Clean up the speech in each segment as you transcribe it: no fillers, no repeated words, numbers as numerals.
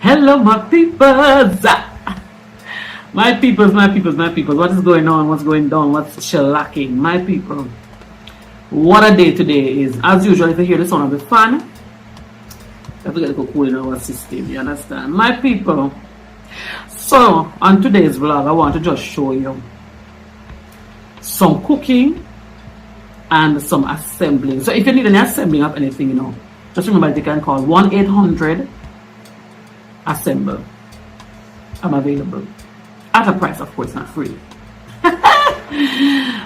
Hello, my peoples. My peoples, my peoples, my peoples. What is going on? What's going down? What's shellacking? My people. What a day today is. As usual, if you hear the sound of the fan, you have to get it cool in our system. You understand? My people. So, on today's vlog, I want to just show you some cooking and some assembling. So, if you need any assembling of anything, just remember that you can call 1-800-ASSEMBLE. I'm available. At a price, of course, not free.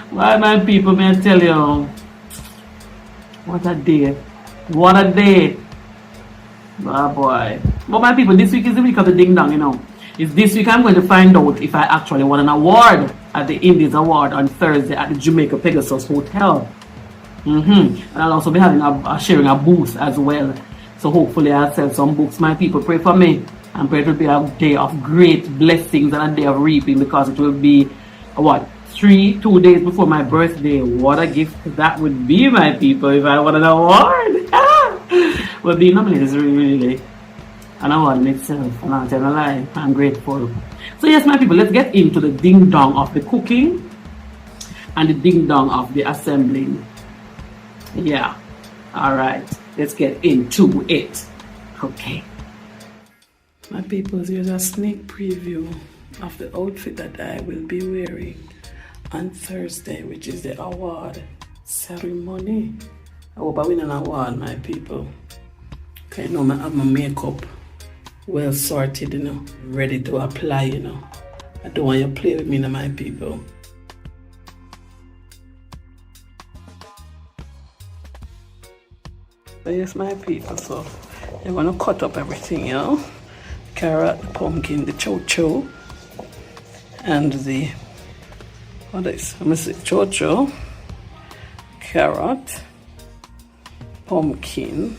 Why, my people, may I tell you, what a day. What a day. Oh, boy. But my people, this week is the week of the ding dong, It's this week I'm going to find out if I actually won an award at the Indies Award on Thursday at the Jamaica Pegasus Hotel. And I'll also be having sharing a booth as well. So hopefully I'll sell some books. My people, pray for me. And pray it will be a day of great blessings and a day of reaping, because it will be, 2 days before my birthday. What a gift that would be, my people, if I won an award. Well, being nominated is really an award in itself. And I'll tell you a lie, I'm grateful. So yes, my people, let's get into the ding dong of the cooking and the ding dong of the assembling. Yeah. Alright, let's get into it. Okay. My people, here's a sneak preview of the outfit that I will be wearing on Thursday, which is the award ceremony. I hope I win an award, my people. Okay, I have my makeup well sorted, ready to apply, I don't want you to play with me, my people. So yes, my people, so you're gonna cut up everything, carrot, the pumpkin, the chocho, and the chocho, carrot, pumpkin,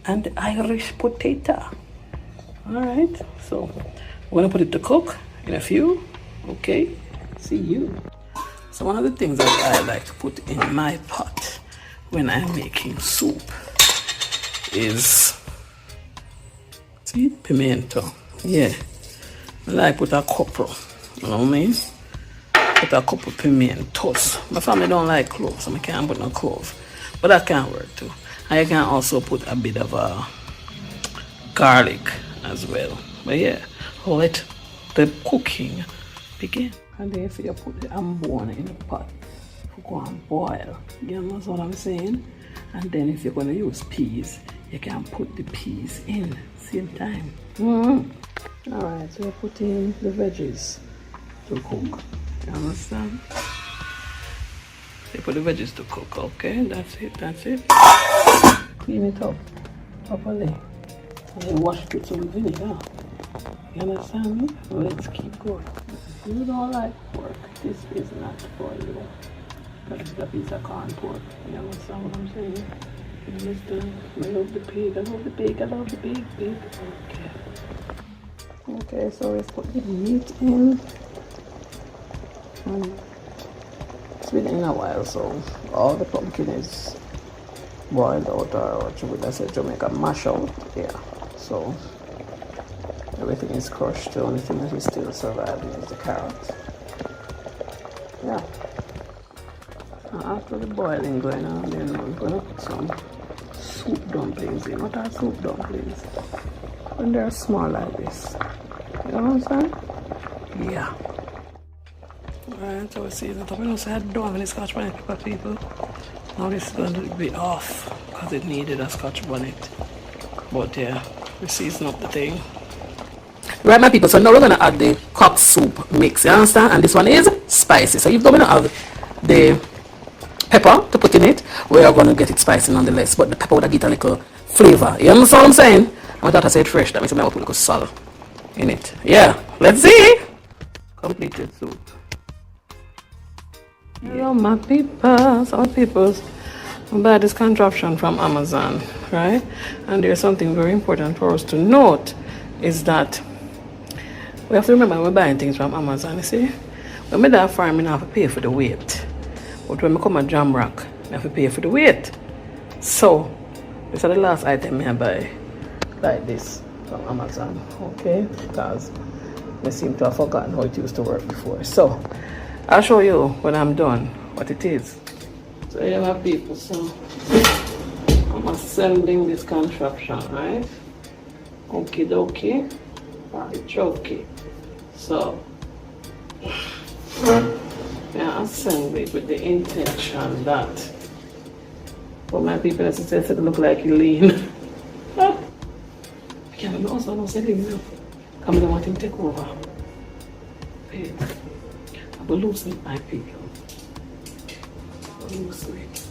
and the Irish potato. Alright, so we're gonna put it to cook in a few. Okay, see you. So one of the things that I like to put in my pot when I'm making soup is pimento. Yeah, I like put a couple, you know what I mean? Put a couple pimentos. My family don't like cloves, so I can't put no clove, but that can work too. And you can also put a bit of garlic as well. But yeah, let the cooking begin. And then if you put the ambone in the pot, you go and boil. You know what I'm saying? And then if you're going to use peas, you can put the peas in same time. Alright, so you put in the veggies to cook. You understand? You put the veggies to cook, okay? That's it. Clean it up properly. And then wash it with some vinegar. You understand me? Let's keep going. If you don't like pork, this is not for you. That's a piece of corn pork. You understand what I'm saying? You understand? I love the pig. Pig. Okay, so let's put the meat in. It's been in a while, so all the pumpkin is boiled out, or what you would say Jamaica mash out. Yeah, so everything is crushed. The only thing that is still surviving is the carrot. Yeah. After the boiling going on, then we're gonna put some soup dumplings in. What are soup dumplings? When they're small like this. You know what I'm saying? Yeah. Alright, so we see that I'm going to say done when it's scotch bonnet, people. Now this is going to be off because it needed a scotch bonnet. But yeah, we season up the thing. Right, my people, so now we're going to add the cocked soup mix, you understand? And this one is spicy. So if you're going to have the pepper to put in it, we are going to get it spicy nonetheless. But the pepper would get a little flavor. You understand what I'm saying? My daughter said fresh, that means I might put a little salt in it. Yeah, let's see. Completed soup. Hello, my people. Some people buy this contraption from Amazon, right? And there's something very important for us to note is that we have to remember when we're buying things from Amazon, you see? When we do farming, I have to pay for the weight. But when we come at Jam Rock, I have to pay for the weight. So, this is the last item I buy like this. from Amazon. Okay, because I seem to have forgotten how it used to work before. So I'll show you when I'm done what it is. So here my people, so I'm assembling this contraption, right? Okie dokie, okay. So I assemble it with the intention that for my people, as I said, it look like you lean. I can't know, so I don't say lean now. Come and want him to take over. I will loosen it, my people. I will loosen it.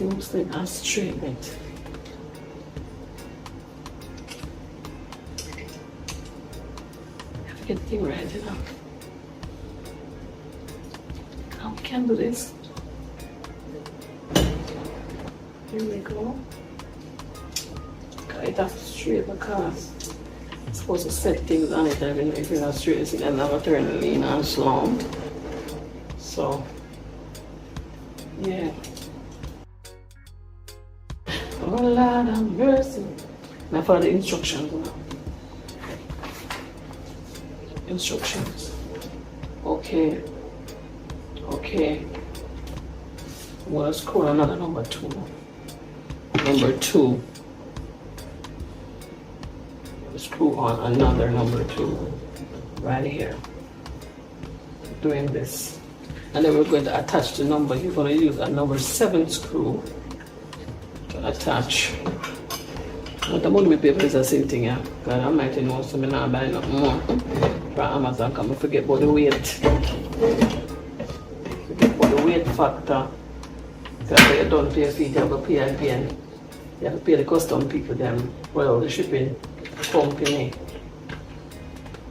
Loosen it and straighten it. Get the thing right, you know. Now we can do this. Here we go. It has to straight because it's supposed to set things on it. Even if you're not straight, it's never turn lean and slant. So, yeah. Oh Lord have mercy. Now for the instructions now. Instructions. Okay. Well, let's call another number 2. Number 2. Screw on another number 2 right here. Doing this. And then we're going to attach the number. You're going to use a number 7 screw to attach. But the money paper is the same thing, yeah. Because I might know so I'm not buying up more from Amazon. Come and forget about the weight. Forget about the weight factor. Because you don't pay a fee, you have to pay again. You have to pay the custom people them. Well, the shipping company.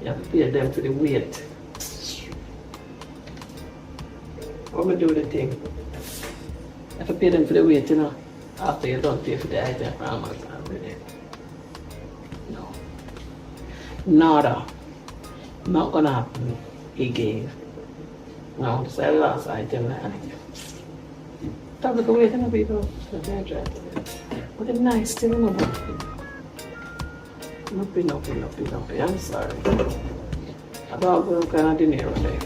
You have to pay them for the weight. What am I do with the thing? You have to pay them for the weight, you know. After you don't pay for the item from Amazon. No. Nada. Not gonna happen. He gave. No, it's the last item. Stop looking away from the people. But it's nice still, you know. Nothing. I'm sorry. About the kind of dinner today.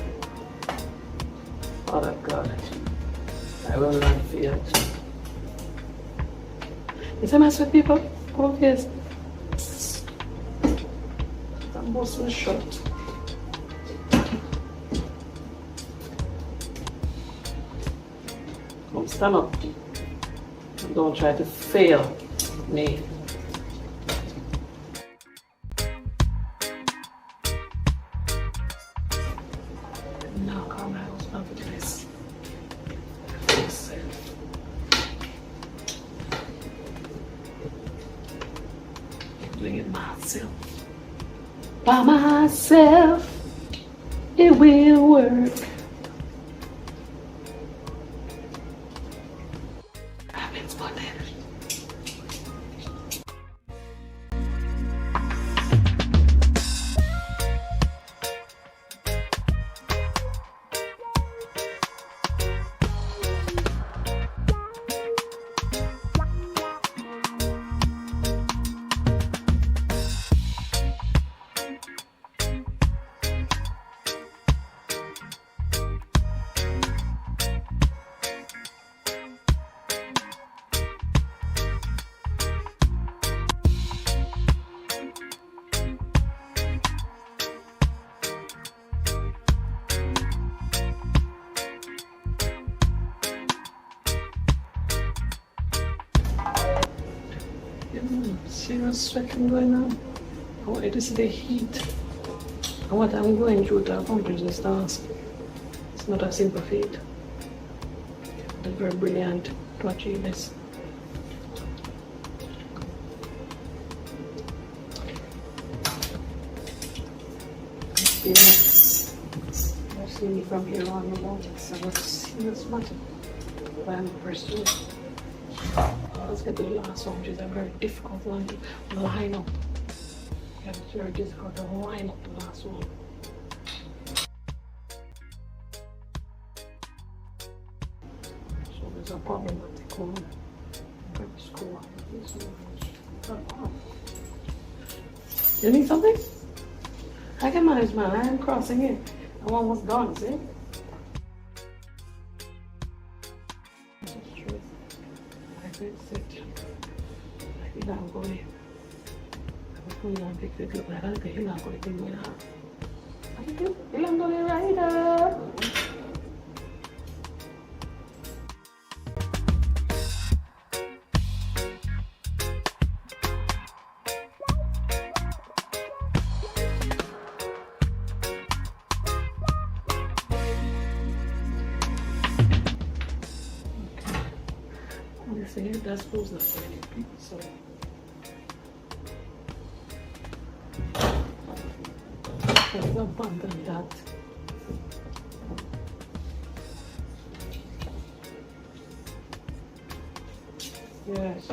Oh, God. I will not feel. Is that mess with people? Oh, yes. I'm mostly short. Come, stand up. Don't try to fail me. Now, come out of this. Doing it myself. By myself, it will work. Happens one day. Serious sweating going on. I want you to see the heat and what I'm going through to accomplish this task. It's not a simple feat. It's very brilliant to achieve this. You'll see me from here on about it, so let's see this matter. I'm pursuing. Let's get to the last one, which is a very difficult one to line up. Yeah, it's very difficult to line up the last one. So there's a problematic one. You need something? I can manage, man. I am crossing it. I'm almost done, see? I'm going. I'm going to pick the good. I don't think I'm going to do it. I'm going to ride up. That's supposed not for any people, so let's abandon that. Yes.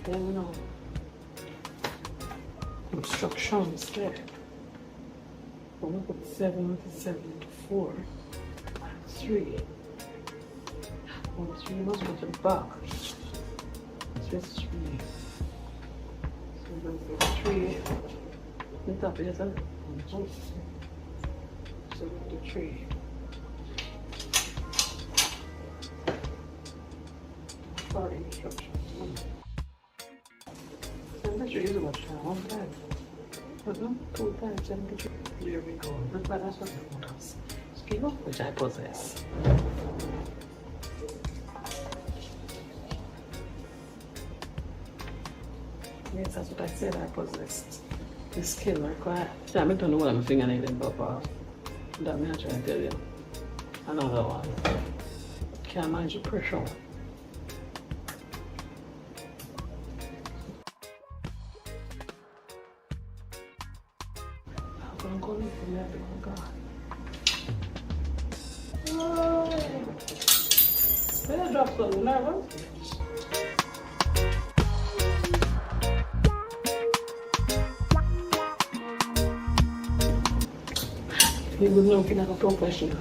There we know. Instructions there. We'll look at 7 to 7 to 4 and 3. 3 must go to the back. So it's 3. So we'll go 3. The top is a so we'll do 3. For instructions. So the 3 is about 1 time. 2 times 73. There we go. That's what the photos. Skill, which I possess. Yes, that's what I said. I possessed the skill required. I don't know what I'm fingernail but that may I try to tell you. Another one. Can't manage the pressure. I'm going to for that. Oh, God. Where did I drop some nervous? He was looking at a professional.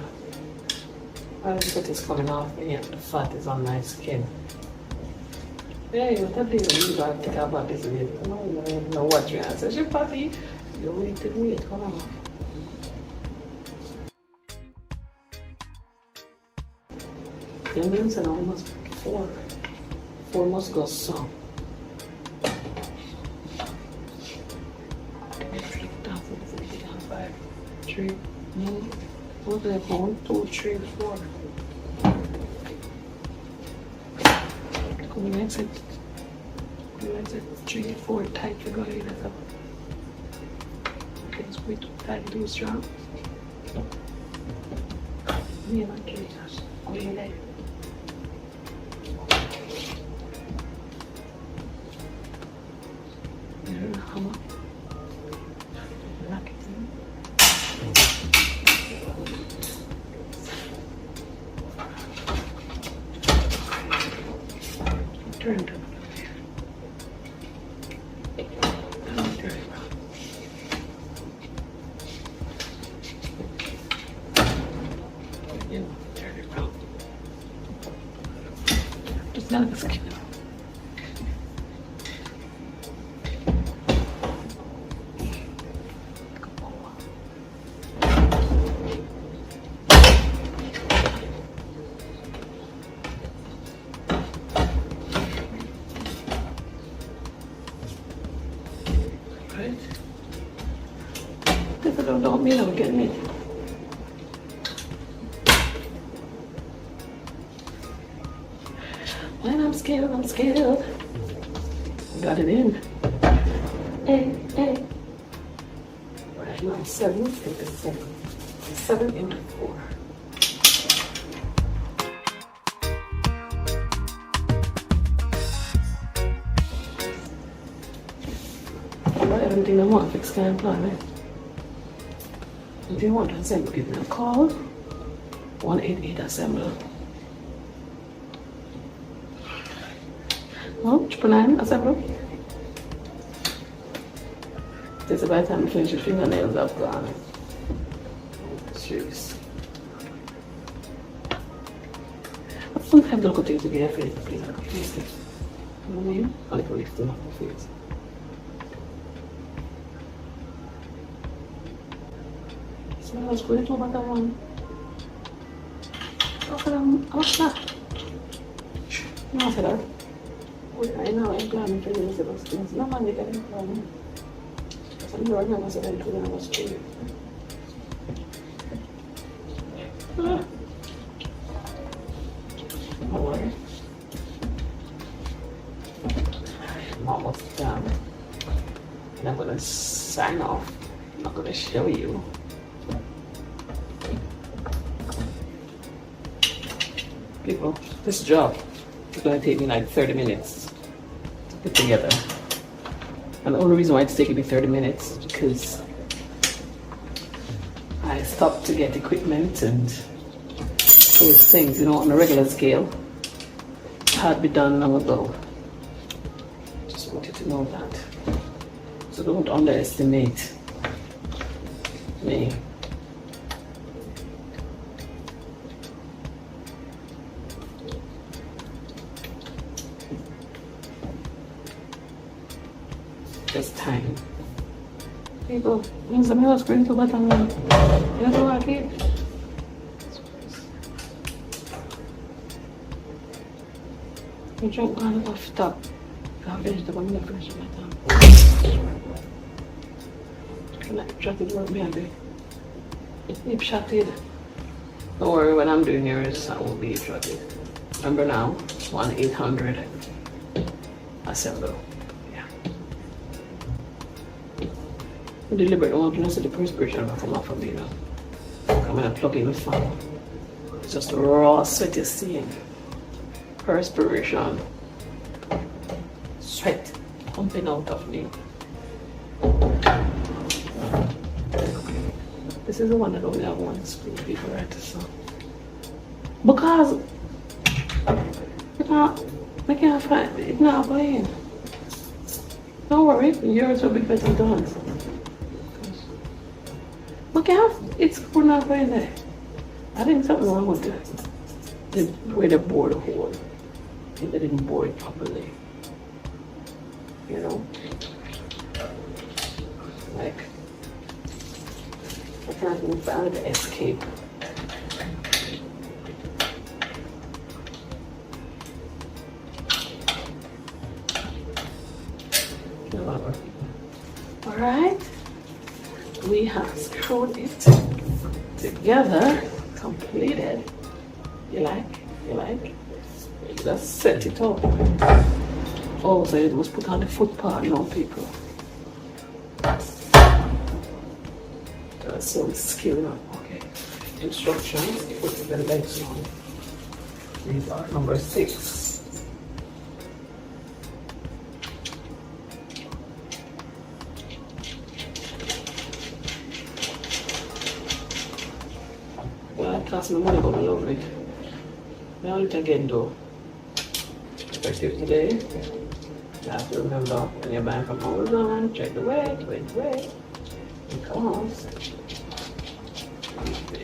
The fat is coming off me and the fat is on my skin. Hey, what are you doing? I think about this lady. I don't know what you answer. She fatty. You waited me. Come on. The means and almost 4. 4 must go some. 3. What do I have? 1, 2, 3, 4. Come next it. 3, 4 tight to go in. Okay, it's way too tight, too strong. Me and my kids go in there. Hammer. Lock it in. Turn it up. Turn it around. Turn it around. Just none of this skin. Right? If I don't mean I'll get me. When I'm scared, I'm scared. Got it in. Hey. Right now, 7 into 7. 7 into 4. Everything I want, fix can plan it. If you want to assemble, give me a call. 188 assemble. No, 999 assemble. This is by the time you finish your fingernails, I've gone. Jeez. sometimes look at things to get face, please. You know what I mean? I like to lift them up my face. Smells good over that one. What's that? No, I that. I know I'm planning to use those things. No man, they can plan. I'm not going to say that I was true. I'm almost done. And I'm going to sign off. I'm not going to show you. People, this job is going to take me like 30 minutes to put together. And the only reason why it's taking me 30 minutes is because I stopped to get equipment and those things, you know, on a regular scale. It had been done long ago. Just want you to know that. So don't underestimate me. Just time. People, means the meal is going to button. You know what I mean? You drink one of top. I'll finish the one that finish my time. Can I try to work me a bit? Deep shotted. Don't worry, what I'm doing here is I won't be shotted. Remember now, 1-800 Savor. Deliberate, I want to see the perspiration come off from me now. I'm gonna plug in the fan. It's just raw sweat you're seeing. Perspiration. Sweat pumping out of me. This is the one that only have one screw people right so. Because I can't find it, not going. Don't worry, yours will be better done. Look out, it's not going there. I think something wrong with the way they bore the hole. I think they didn't bore it properly. You know? Like, I can't even find the escape. Alright. We have screwed it together, completed. You like? Just set it up. Oh, so it was put on the foot part, no people. That's some skill now. Okay. Instructions, put the legs on. These are number 6. Cost me money, but I love it. I want it again though. Effective today. You have to remember when you're buying from Amazon, check the weight. Because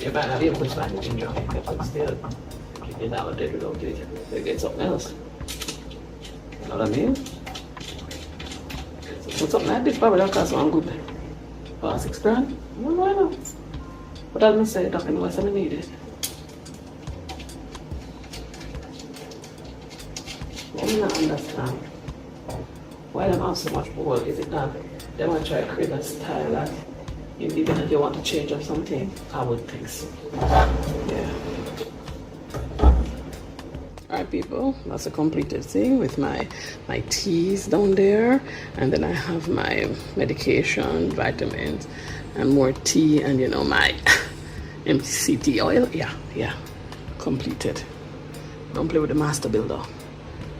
you're buying a vehicle, it's fine, you can drop it, but still, you can have a day without it. They get something else. You know what I mean? So something like this probably don't cost one good. For $6 grand? No, I know. But as I say, I know what I need it. I do not understand why them have so much ball. Is it not they want to try to create a style that even if you want to change up something? I would think so. Yeah. Alright people, that's a completed thing with my teas down there, and then I have my medication, vitamins, and more tea, and you know my MCT oil. Yeah, completed. Don't play with the master builder.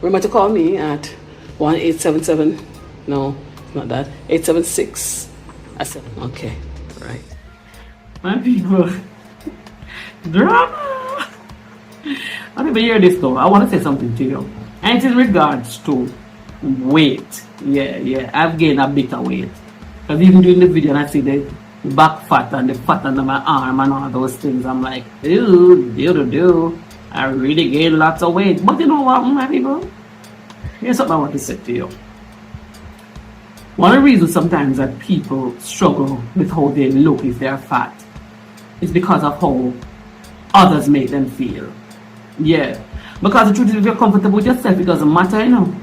Remember to call me at 1-877. No, it's not that. 876. I said okay, right. My people, drama. I don't even hear this though. I want to say something to you, and it's in regards to weight. Yeah. I've gained a bit of weight. Because even during the video, and I see the back fat and the fat under my arm and all those things, I'm like, ew. I really gained lots of weight. But you know what, my people? Here's something I want to say to you. One of the reasons sometimes that people struggle with how they look if they're fat is because of how others make them feel. Yeah. Because the truth is, if you're comfortable with yourself, it doesn't matter, you know.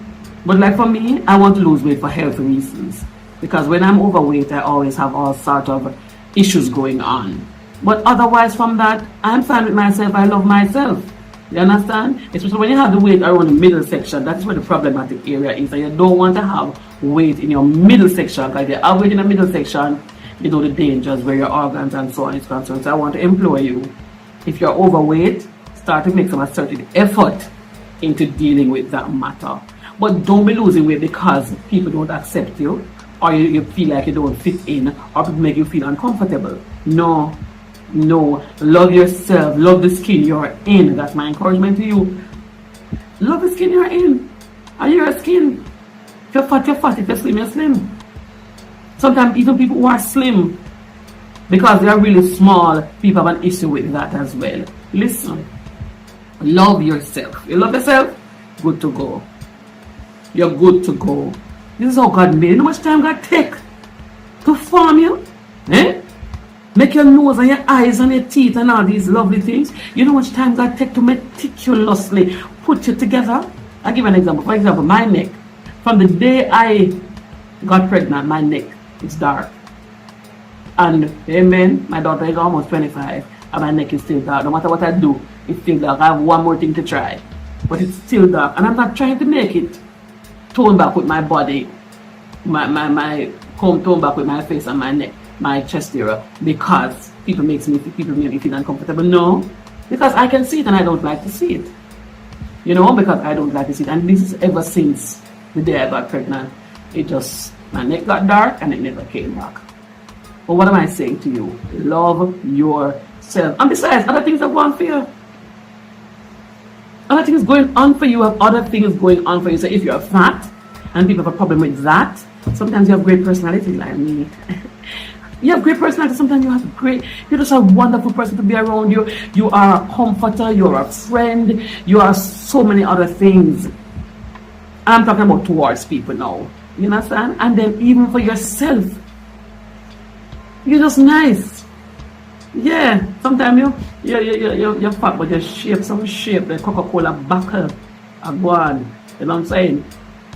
But like for me, I want to lose weight for healthy reasons. Because when I'm overweight, I always have all sorts of issues going on. But otherwise from that, I'm fine with myself. I love myself. You understand? Especially when you have the weight around the middle section, that's where the problematic area is. And you don't want to have weight in your middle section. Because if you have weight in the middle section, you know the dangers where your organs and so on is concerned. So I want to implore you, if you're overweight, start to make some assertive effort into dealing with that matter. But don't be losing weight because people don't accept you, or you feel like you don't fit in, or people make you feel uncomfortable. No. Love yourself. Love the skin you're in. That's my encouragement to you. Love the skin you're in. And your skin. If you're fat, you're fat. If you're slim, you're slim. Sometimes even people who are slim, because they are really small, people have an issue with that as well. Listen. Love yourself. You love yourself? Good to go. You're good to go. This is how God made. You know how much time God take to form you? Eh? Make your nose and your eyes and your teeth and all these lovely things. You know how much time God take to meticulously put you together? I'll give you an example. For example, my neck. From the day I got pregnant, my neck is dark. And amen, my daughter is almost 25 and my neck is still dark. No matter what I do, it's still dark. I have one more thing to try. But it's still dark. And I'm not trying to make it tone back with my body. My tone back with my face and my neck. My chest area, because people make me feel uncomfortable. No, because I can see it and I don't like to see it. You know, because I don't like to see it. And this is ever since the day I got pregnant. It just, my neck got dark and it never came back. But what am I saying to you? Love yourself. And besides, other things have gone for you. Other things going on for you, have other things going on for you. So if you're fat and people have a problem with that, sometimes you have great personality like me. You have great personality. Sometimes you're just a wonderful person to be around you. You are a comforter. You're a friend. You are so many other things. I'm talking about towards people now. You understand? And then even for yourself, you're just nice. Yeah. Sometimes you're fat, but you shape some shape. The Coca-Cola buckle. A guan. You know what I'm saying?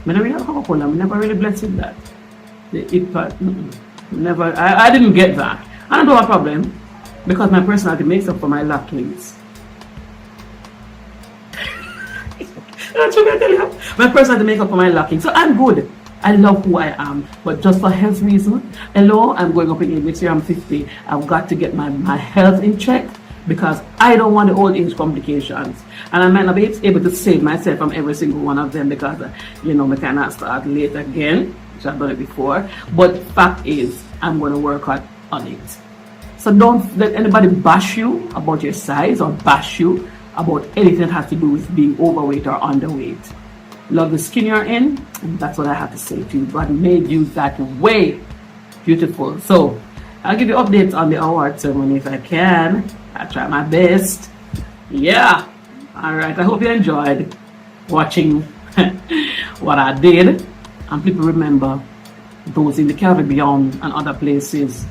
I never really have Coca-Cola. I'm never really blessed with that. The impact. Never. I didn't get that. I don't have a problem because my personality makes up for my lackings. That's what I tell you. My personality makes up for my lackings. So I'm good. I love who I am. But just for health reasons, hello, I'm going up in age. Next year I'm 50. I've got to get my health in check because I don't want the old age complications. And I might not be able to save myself from every single one of them because, I cannot start late again. I've done it before, but fact is I'm going to work on it. So don't let anybody bash you about your size or bash you about anything that has to do with being overweight or underweight. Love the skin you're in, and that's what I have to say to you. God made you that way. Beautiful. So I'll give you updates on the award ceremony if I can. I'll try my best. Yeah. All right. I hope you enjoyed watching what I did. And people remember, those in the Caribbean and other places,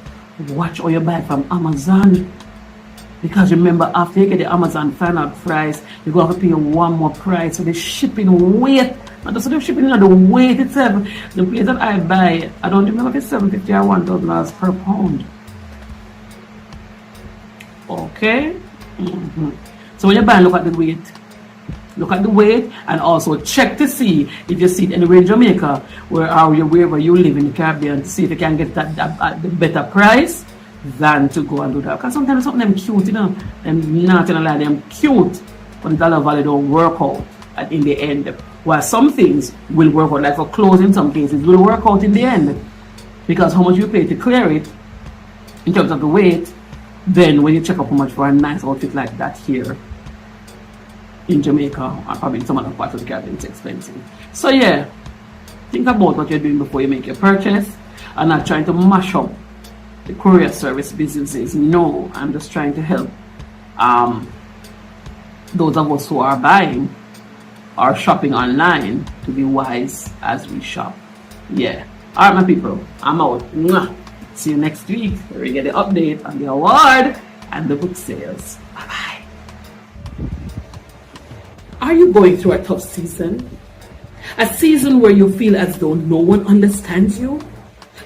watch all you buy from Amazon. Because remember, after you get the Amazon final price, you're going to have to pay one more price for the shipping weight. And also the shipping and the weight itself. The place that I buy, I don't remember if it's $7.50 or $1,000 per pound. Okay? So when you buy, look at the weight. Look at the weight and also check to see if you see it anywhere in Jamaica wherever you live in the Caribbean to see if you can get that at the better price than to go and do that. Because sometimes something them cute, them not gonna lie, them cute, but the dollar value don't work out in the end. While some things will work out, like for clothes in some cases, will work out in the end. Because how much you pay to clear it in terms of the weight, then when you check up how much for a nice outfit like that here in Jamaica or probably in some other parts of the Caribbean, it's expensive. So yeah, think about what you're doing before you make your purchase. I'm not trying to mash up the courier service businesses. No, I'm just trying to help those of us who are buying or shopping online to be wise as we shop. Yeah. Alright, my people, I'm out. Mwah. See you next week where we get the update on the award and the book sales. Bye bye. Are you going through a tough season? A season where you feel as though no one understands you?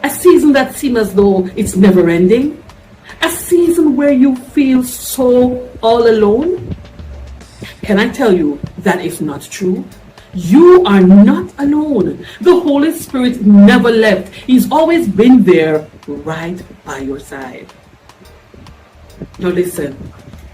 A season that seems as though it's never ending? A season where you feel so all alone? Can I tell you that is not true? You are not alone. The Holy Spirit never left. He's always been there right by your side. Now listen,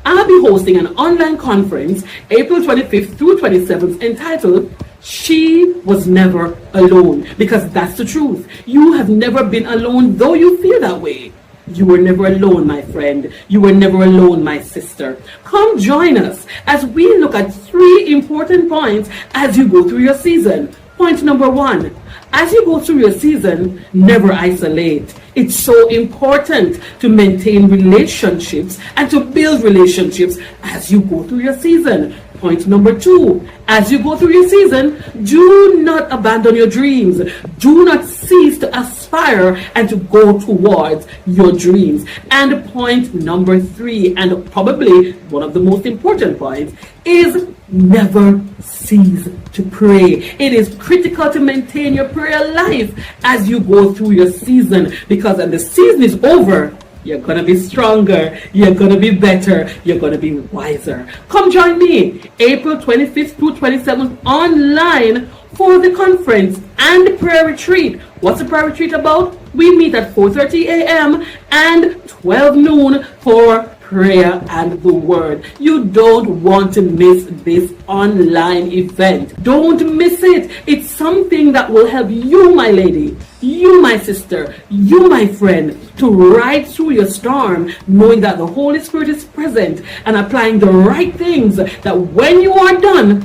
I'll be hosting an online conference April 25th through 27th entitled She Was Never Alone, because that's the truth. You have never been alone, though you feel that way. You were never alone, my friend. You were never alone, my sister. Come join us as we look at 3 important points as you go through your season. Point number 1, as you go through your season, never isolate. It's so important to maintain relationships and to build relationships as you go through your season. Point number 2, as you go through your season, do not abandon your dreams. Do not cease to aspire and to go towards your dreams. And point number 3, and probably one of the most important points, is never cease to pray. It is critical to maintain your prayer life as you go through your season, because when the season is over, you're going to be stronger, you're going to be better, you're going to be wiser. Come join me April 25th through 27th online for the conference and the prayer retreat. What's the prayer retreat about? We meet at 4:30 a.m. and 12 noon for prayer and the word. You don't want to miss this online event. Don't miss it. It's something that will help you, my lady, you, my sister, you, my friend, to ride through your storm, knowing that the Holy Spirit is present and applying the right things, that when you are done,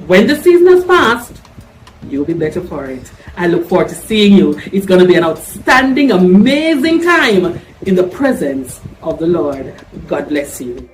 when the season has passed, you'll be better for it. I look forward to seeing you. It's going to be an outstanding, amazing time in the presence of the Lord. God bless you.